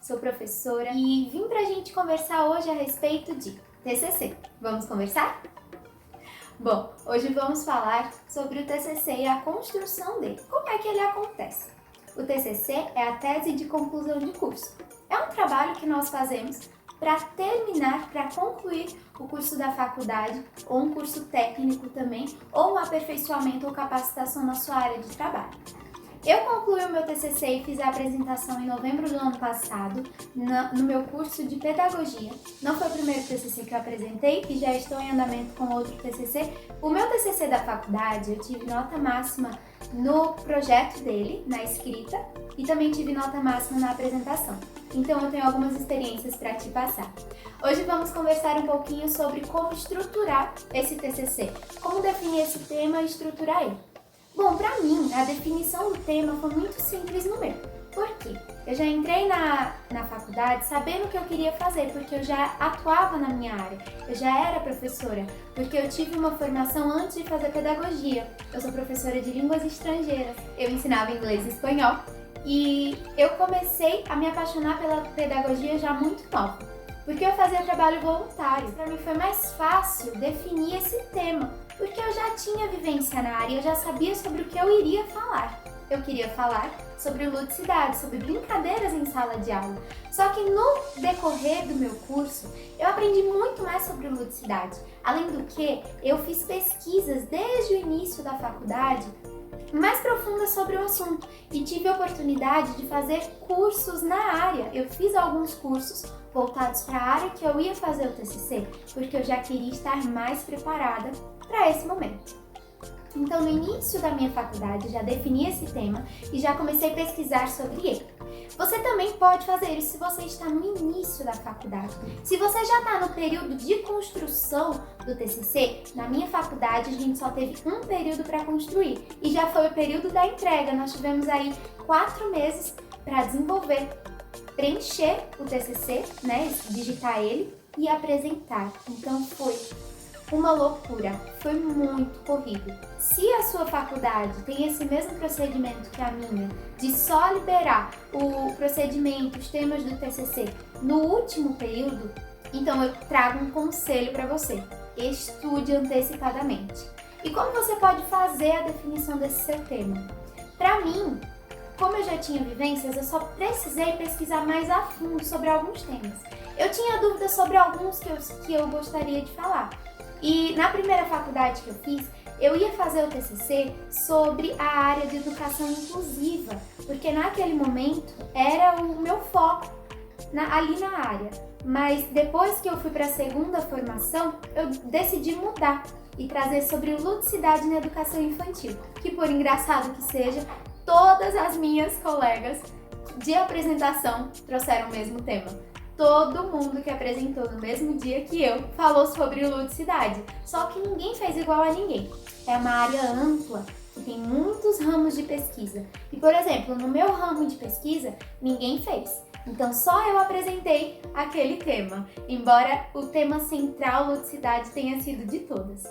sou professora e vim pra gente conversar hoje a respeito de TCC. Vamos conversar? Bom, hoje vamos falar sobre o TCC e a construção dele. Como é que ele acontece? O TCC é a tese de conclusão de curso. É um trabalho que nós fazemos para terminar, para concluir o curso da faculdade, ou um curso técnico também, ou um aperfeiçoamento ou capacitação na sua área de trabalho. Eu concluí o meu TCC e fiz a apresentação em novembro do ano passado, no meu curso de pedagogia. Não foi o primeiro TCC que eu apresentei e já estou em andamento com outro TCC. O meu TCC da faculdade, eu tive nota máxima no projeto dele, na escrita, e também tive nota máxima na apresentação. Então eu tenho algumas experiências para te passar. Hoje vamos conversar um pouquinho sobre como estruturar esse TCC, como definir esse tema e estruturar ele. Bom, para mim, a definição do tema foi muito simples no meu. Por quê? Eu já entrei na faculdade sabendo o que eu queria fazer, porque eu já atuava na minha área, eu já era professora, porque eu tive uma formação antes de fazer pedagogia. Eu sou professora de línguas estrangeiras, eu ensinava inglês e espanhol, e eu comecei a me apaixonar pela pedagogia já muito nova, porque eu fazia trabalho voluntário. Para mim foi mais fácil definir esse tema, porque eu já tinha vivência na área, eu já sabia sobre o que eu iria falar. Eu queria falar sobre ludicidade, sobre brincadeiras em sala de aula. Só que no decorrer do meu curso, eu aprendi muito mais sobre ludicidade. Além do que, eu fiz pesquisas desde o início da faculdade mais profundas sobre o assunto e tive a oportunidade de fazer cursos na área. Eu fiz alguns cursos voltados para a área que eu ia fazer o TCC, porque eu já queria estar mais preparada para esse momento. Então, no início da minha faculdade, eu já defini esse tema e já comecei a pesquisar sobre ele. Você também pode fazer isso se você está no início da faculdade. Se você já está no período de construção do TCC, na minha faculdade a gente só teve um período para construir e já foi o período da entrega. Nós tivemos aí 4 meses para desenvolver, preencher o TCC, né, digitar ele e apresentar. Então foi uma loucura, foi muito corrido. Se a sua faculdade tem esse mesmo procedimento que a minha, de só liberar o procedimento, os temas do TCC no último período, então eu trago um conselho para você: estude antecipadamente. E como você pode fazer a definição desse seu tema? Para mim, como eu já tinha vivências, eu só precisei pesquisar mais a fundo sobre alguns temas. Eu tinha dúvidas sobre alguns que eu gostaria de falar. E na primeira faculdade que eu fiz, eu ia fazer o TCC sobre a área de educação inclusiva, porque naquele momento era o meu foco ali na área. Mas depois que eu fui para a segunda formação, eu decidi mudar e trazer sobre ludicidade na educação infantil, que por engraçado que seja, todas as minhas colegas de apresentação trouxeram o mesmo tema. Todo mundo que apresentou no mesmo dia que eu falou sobre ludicidade, só que ninguém fez igual a ninguém. É uma área ampla, que tem muitos ramos de pesquisa. E, por exemplo, no meu ramo de pesquisa, ninguém fez. Então, só eu apresentei aquele tema, embora o tema central, ludicidade, tenha sido de todas.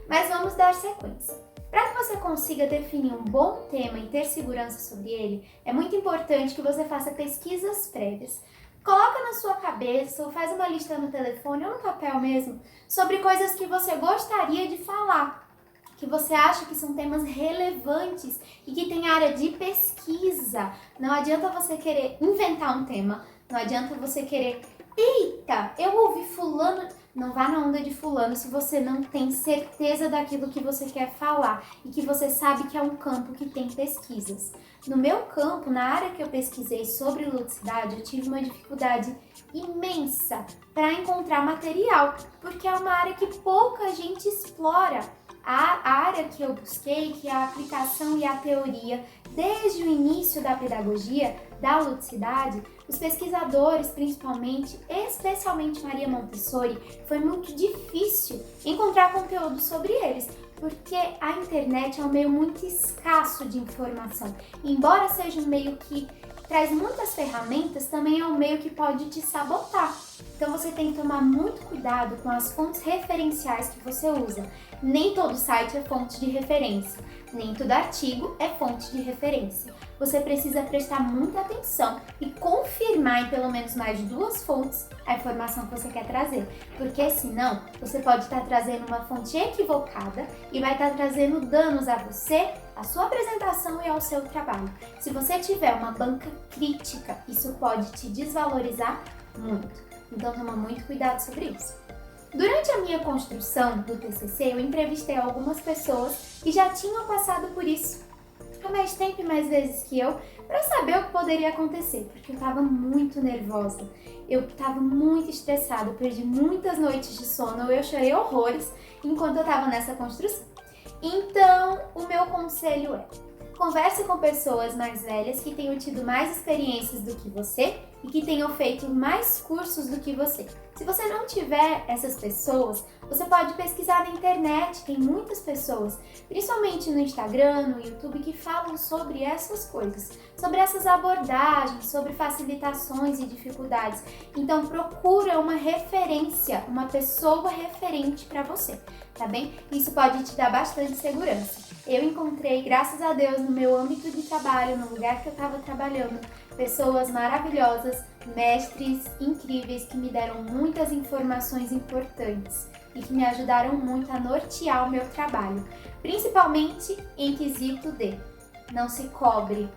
Mas vamos dar sequência. Para que você consiga definir um bom tema e ter segurança sobre ele, é muito importante que você faça pesquisas prévias. Coloca na sua cabeça ou faz uma lista no telefone ou no papel mesmo sobre coisas que você gostaria de falar, que você acha que são temas relevantes e que tem área de pesquisa. Não adianta você querer inventar um tema, não adianta você querer, eita, eu ouvi fulano. Não vá na onda de fulano se você não tem certeza daquilo que você quer falar e que você sabe que é um campo que tem pesquisas. No meu campo, na área que eu pesquisei sobre ludicidade, eu tive uma dificuldade imensa para encontrar material, porque é uma área que pouca gente explora. A área que eu busquei, que é a aplicação e a teoria, desde o início da pedagogia, da ludicidade, os pesquisadores, principalmente, especialmente Maria Montessori, foi muito difícil encontrar conteúdo sobre eles, porque a internet é um meio muito escasso de informação. Embora seja um meio que traz muitas ferramentas, também é um meio que pode te sabotar. Então você tem que tomar muito cuidado com as fontes referenciais que você usa. Nem todo site é fonte de referência, nem todo artigo é fonte de referência. Você precisa prestar muita atenção e confirmar em pelo menos mais de 2 fontes a informação que você quer trazer, porque senão você pode estar trazendo uma fonte equivocada e vai estar trazendo danos a você, à sua apresentação e ao seu trabalho. Se você tiver uma banca crítica, isso pode te desvalorizar muito. Então toma muito cuidado sobre isso. Durante a minha construção do TCC, eu entrevistei algumas pessoas que já tinham passado por isso há mais tempo e mais vezes que eu, para saber o que poderia acontecer, porque eu estava muito nervosa, eu estava muito estressada, eu perdi muitas noites de sono, eu chorei horrores enquanto eu estava nessa construção. Então, o meu conselho é: converse com pessoas mais velhas que tenham tido mais experiências do que você e que tenham feito mais cursos do que você. Se você não tiver essas pessoas, você pode pesquisar na internet, tem muitas pessoas, principalmente no Instagram, no YouTube, que falam sobre essas coisas, sobre essas abordagens, sobre facilitações e dificuldades. Então procura uma referência, uma pessoa referente para você, tá bem? Isso pode te dar bastante segurança. Eu encontrei, graças a Deus, no meu âmbito de trabalho, no lugar que eu estava trabalhando, pessoas maravilhosas, mestres incríveis que me deram muitas informações importantes e que me ajudaram muito a nortear o meu trabalho, principalmente em quesito de não se cobre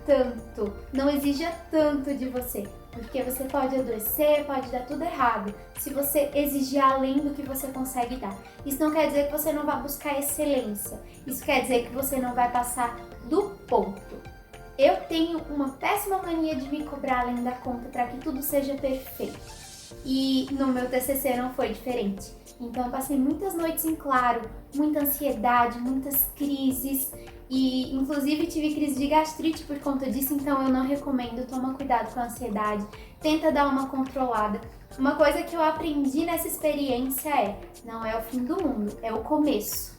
tanto, não exija tanto de você, porque você pode adoecer, pode dar tudo errado se você exigir além do que você consegue dar. Isso não quer dizer que você não vai buscar excelência, isso quer dizer que você não vai passar do ponto. Eu tenho uma péssima mania de me cobrar além da conta para que tudo seja perfeito. E no meu TCC não foi diferente. Então eu passei muitas noites em claro, muita ansiedade, muitas crises e inclusive tive crise de gastrite por conta disso, então eu não recomendo, toma cuidado com a ansiedade, tenta dar uma controlada. Uma coisa que eu aprendi nessa experiência é: não é o fim do mundo, é o começo.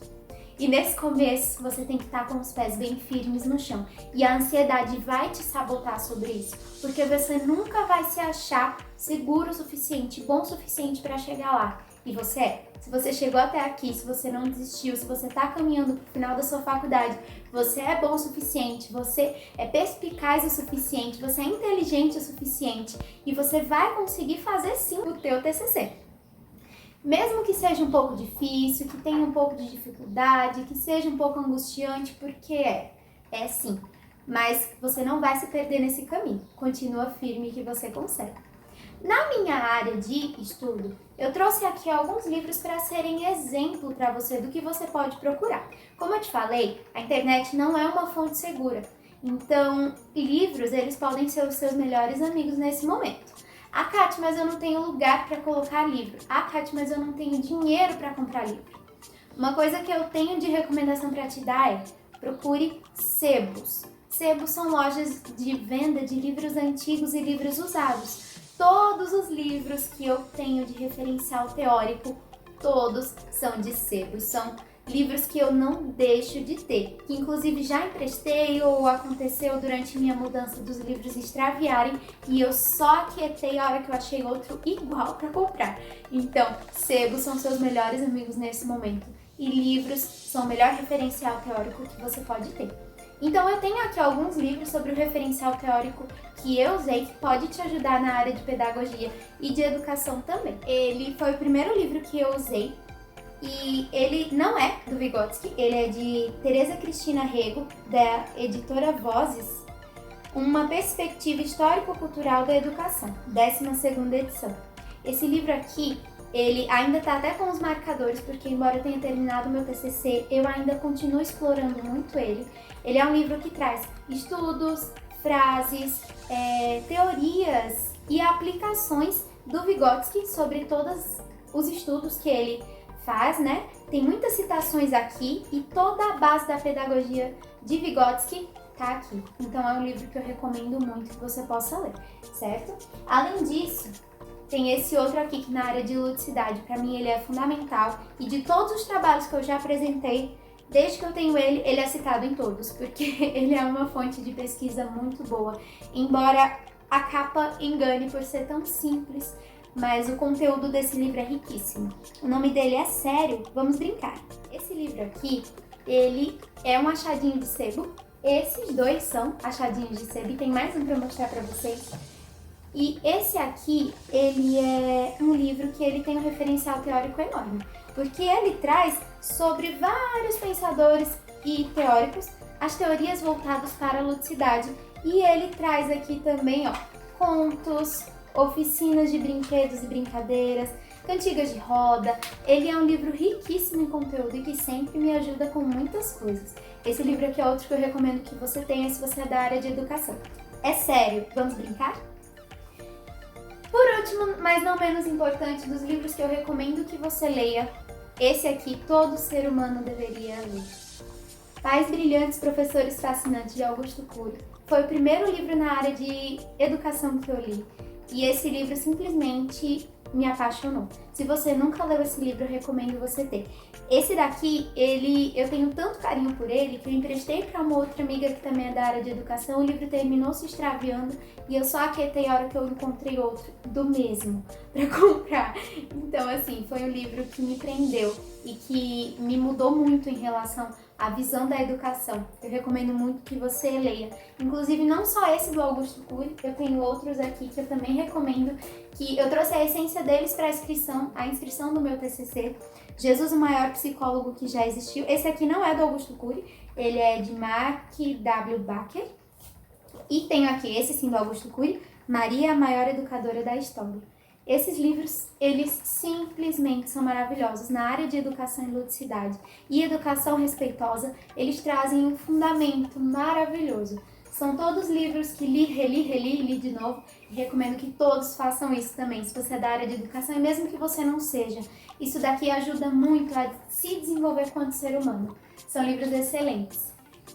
E nesse começo, você tem que estar com os pés bem firmes no chão. E a ansiedade vai te sabotar sobre isso, porque você nunca vai se achar seguro o suficiente, bom o suficiente para chegar lá. E você é. Se você chegou até aqui, se você não desistiu, se você está caminhando para o final da sua faculdade, você é bom o suficiente, você é perspicaz o suficiente, você é inteligente o suficiente e você vai conseguir fazer sim o teu TCC. Mesmo que seja um pouco difícil, que tenha um pouco de dificuldade, que seja um pouco angustiante, porque é sim. Mas você não vai se perder nesse caminho. Continua firme que você consegue. Na minha área de estudo, eu trouxe aqui alguns livros para serem exemplo para você do que você pode procurar. Como eu te falei, a internet não é uma fonte segura. Então, livros, eles podem ser os seus melhores amigos nesse momento. Ah, Kátia, mas eu não tenho lugar para colocar livro. Ah, Kátia, mas eu não tenho dinheiro para comprar livro. Uma coisa que eu tenho de recomendação para te dar é: procure sebos. Sebos são lojas de venda de livros antigos e livros usados. Todos os livros que eu tenho de referencial teórico, todos são de sebos. São livros que eu não deixo de ter, que inclusive já emprestei ou aconteceu durante minha mudança dos livros extraviarem e eu só aquietei a hora que eu achei outro igual para comprar. Então, sebos são seus melhores amigos nesse momento e livros são o melhor referencial teórico que você pode ter. Então eu tenho aqui alguns livros sobre o referencial teórico que eu usei, que pode te ajudar na área de pedagogia e de educação também. Ele foi o primeiro livro que eu usei. E ele não é do Vygotsky, ele é de Teresa Cristina Rego, da editora Vozes, uma perspectiva histórico-cultural da educação, 12ª edição. Esse livro aqui, ele ainda está até com os marcadores, porque embora eu tenha terminado o meu TCC, eu ainda continuo explorando muito ele. Ele é um livro que traz estudos, frases, teorias e aplicações do Vygotsky sobre todos os estudos que ele faz, né? Tem muitas citações aqui e toda a base da pedagogia de Vygotsky tá aqui. Então é um livro que eu recomendo muito que você possa ler, certo? Além disso, tem esse outro aqui que na área de ludicidade, para mim ele é fundamental e de todos os trabalhos que eu já apresentei, desde que eu tenho ele, ele é citado em todos, porque ele é uma fonte de pesquisa muito boa. Embora a capa engane por ser tão simples, mas o conteúdo desse livro é riquíssimo. O nome dele é Sério, Vamos Brincar. Esse livro aqui, ele é um achadinho de sebo. Esses dois são achadinhos de sebo e tem mais um para mostrar para vocês. E esse aqui, ele é um livro que ele tem um referencial teórico enorme, porque ele traz sobre vários pensadores e teóricos as teorias voltadas para a ludicidade. E ele traz aqui também, contos, oficinas de brinquedos e brincadeiras, cantigas de roda. Ele é um livro riquíssimo em conteúdo e que sempre me ajuda com muitas coisas. Esse livro aqui é outro que eu recomendo que você tenha se você é da área de educação. É sério, vamos brincar? Por último, mas não menos importante, dos livros que eu recomendo que você leia, esse aqui todo ser humano deveria ler. Pais Brilhantes, Professores Fascinantes, de Augusto Cury. Foi o primeiro livro na área de educação que eu li. E esse livro simplesmente me apaixonou. Se você nunca leu esse livro, eu recomendo você ter. Esse daqui, eu tenho tanto carinho por ele que eu emprestei para uma outra amiga que também é da área de educação. O livro terminou se extraviando e eu só aquietei a hora que eu encontrei outro do mesmo para comprar. Então, assim, foi um livro que me prendeu e que me mudou muito em relação à visão da educação. Eu recomendo muito que você leia. Inclusive, não só esse do Augusto Cury, eu tenho outros aqui que eu também recomendo, que eu trouxe a essência deles para a inscrição do meu TCC. Jesus, o maior psicólogo que já existiu. Esse aqui não é do Augusto Cury, ele é de Mark W. Baker. E tenho aqui, esse sim do Augusto Cury, Maria, a maior educadora da história. Esses livros, eles simplesmente são maravilhosos. Na área de educação e ludicidade e educação respeitosa, eles trazem um fundamento maravilhoso. São todos livros que li de novo. E recomendo que todos façam isso também, se você é da área de educação e mesmo que você não seja. Isso daqui ajuda muito a se desenvolver enquanto ser humano. São livros excelentes.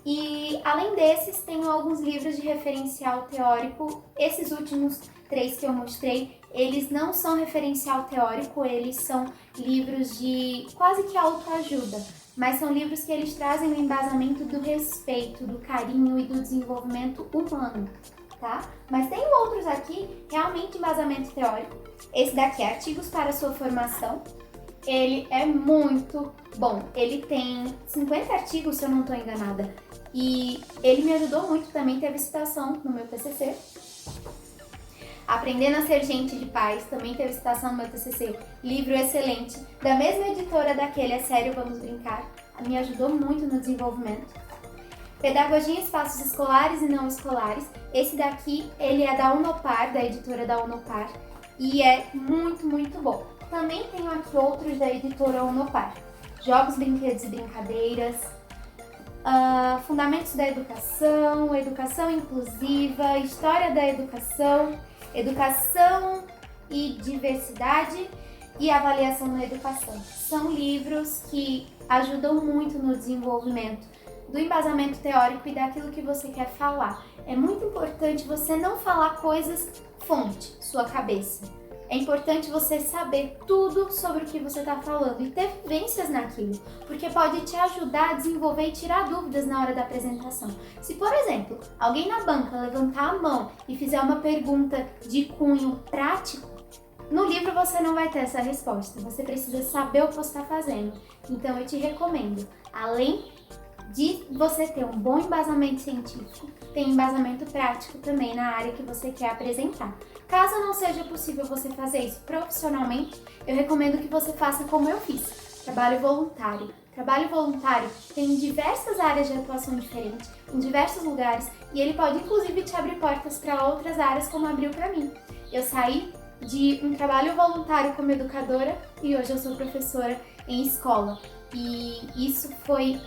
E além desses, tenho alguns livros de referencial teórico. Esses últimos 3 que eu mostrei, eles não são referencial teórico, eles são livros de quase que autoajuda, mas são livros que eles trazem o embasamento do respeito, do carinho e do desenvolvimento humano, tá? Mas tem outros aqui, realmente embasamento teórico. Esse daqui é Artigos para Sua Formação. Ele é muito bom. Ele tem 50 artigos, se eu não estou enganada. E ele me ajudou muito também, teve citação no meu TCC. Aprendendo a Ser Gente de Paz, também teve citação no meu TCC. Livro excelente, da mesma editora daquele É Sério, Vamos Brincar. Me ajudou muito no desenvolvimento. Pedagogia em Espaços Escolares e Não Escolares. Esse daqui, ele é da Unopar, da editora da Unopar. E é muito, muito bom. Também tenho aqui outros da editora Unopar. Jogos, Brinquedos e Brincadeiras. Fundamentos da Educação, Educação Inclusiva, História da Educação, Educação e Diversidade e Avaliação na Educação. São livros que ajudam muito no desenvolvimento do embasamento teórico e daquilo que você quer falar. É muito importante você não falar coisas fonte, sua cabeça. É importante você saber tudo sobre o que você está falando e ter vivências naquilo, porque pode te ajudar a desenvolver e tirar dúvidas na hora da apresentação. Se, por exemplo, alguém na banca levantar a mão e fizer uma pergunta de cunho prático, no livro você não vai ter essa resposta, você precisa saber o que você está fazendo. Então eu te recomendo, além de você ter um bom embasamento científico, tem embasamento prático também na área que você quer apresentar. Caso não seja possível você fazer isso profissionalmente, eu recomendo que você faça como eu fiz, trabalho voluntário. Trabalho voluntário tem diversas áreas de atuação diferentes, em diversos lugares, e ele pode inclusive te abrir portas para outras áreas, como abriu para mim. Eu saí de um trabalho voluntário como educadora e hoje eu sou professora em escola. E isso foi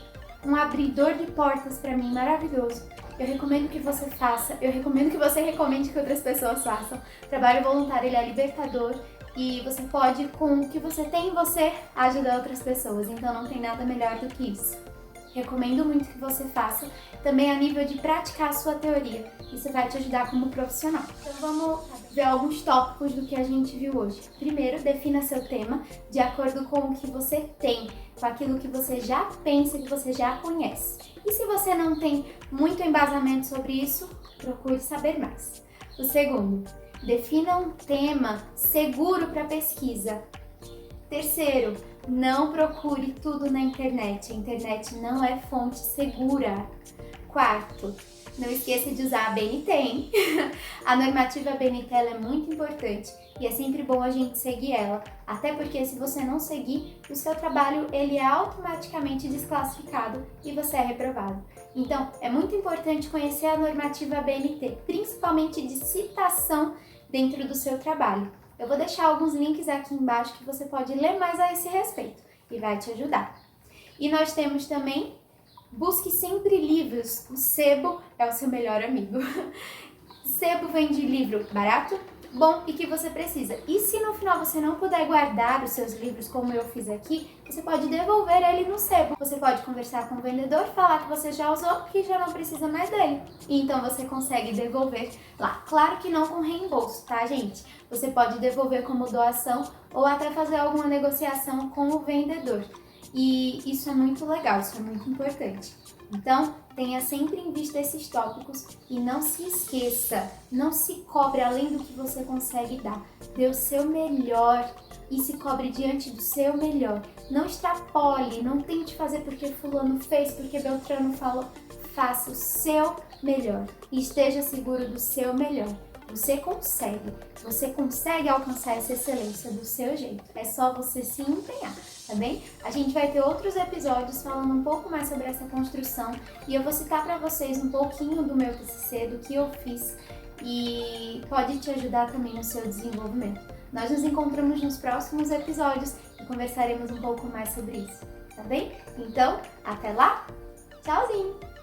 um abridor de portas para mim maravilhoso. Eu recomendo que você faça, eu recomendo que você recomende que outras pessoas façam. O trabalho voluntário, ele é libertador e você pode, com o que você tem em você, ajudar outras pessoas. Então não tem nada melhor do que isso. Recomendo muito que você faça, também a nível de praticar a sua teoria. Isso vai te ajudar como profissional. Então vamos ver alguns tópicos do que a gente viu hoje. Primeiro, defina seu tema de acordo com o que você tem, com aquilo que você já pensa, que você já conhece. E se você não tem muito embasamento sobre isso, procure saber mais. O segundo, defina um tema seguro para pesquisa. Terceiro, não procure tudo na internet. A internet não é fonte segura. Quarto, não esqueça de usar a BNT, hein? A normativa BNT ela é muito importante e é sempre bom a gente seguir ela, até porque se você não seguir, o seu trabalho ele é automaticamente desclassificado e você é reprovado. Então, é muito importante conhecer a normativa BNT, principalmente de citação dentro do seu trabalho. Eu vou deixar alguns links aqui embaixo que você pode ler mais a esse respeito e vai te ajudar. E nós temos também, busque sempre livros, o sebo é o seu melhor amigo. Sebo vende livro barato, bom e que você precisa. E se no final você não puder guardar os seus livros como eu fiz aqui, você pode devolver ele no sebo. Você pode conversar com o vendedor, falar que você já usou e já não precisa mais dele. E então você consegue devolver lá. Claro que não com reembolso, tá, gente? Você pode devolver como doação ou até fazer alguma negociação com o vendedor. E isso é muito legal, isso é muito importante. Então, tenha sempre em vista esses tópicos e não se esqueça, não se cobre além do que você consegue dar. Dê o seu melhor e se cobre diante do seu melhor. Não extrapole, não tente fazer porque fulano fez, porque Beltrano falou. Faça o seu melhor e esteja seguro do seu melhor. Você consegue alcançar essa excelência do seu jeito. É só você se empenhar, tá bem? A gente vai ter outros episódios falando um pouco mais sobre essa construção e eu vou citar para vocês um pouquinho do meu TCC, do que eu fiz e pode te ajudar também no seu desenvolvimento. Nós nos encontramos nos próximos episódios e conversaremos um pouco mais sobre isso, tá bem? Então, até lá, tchauzinho!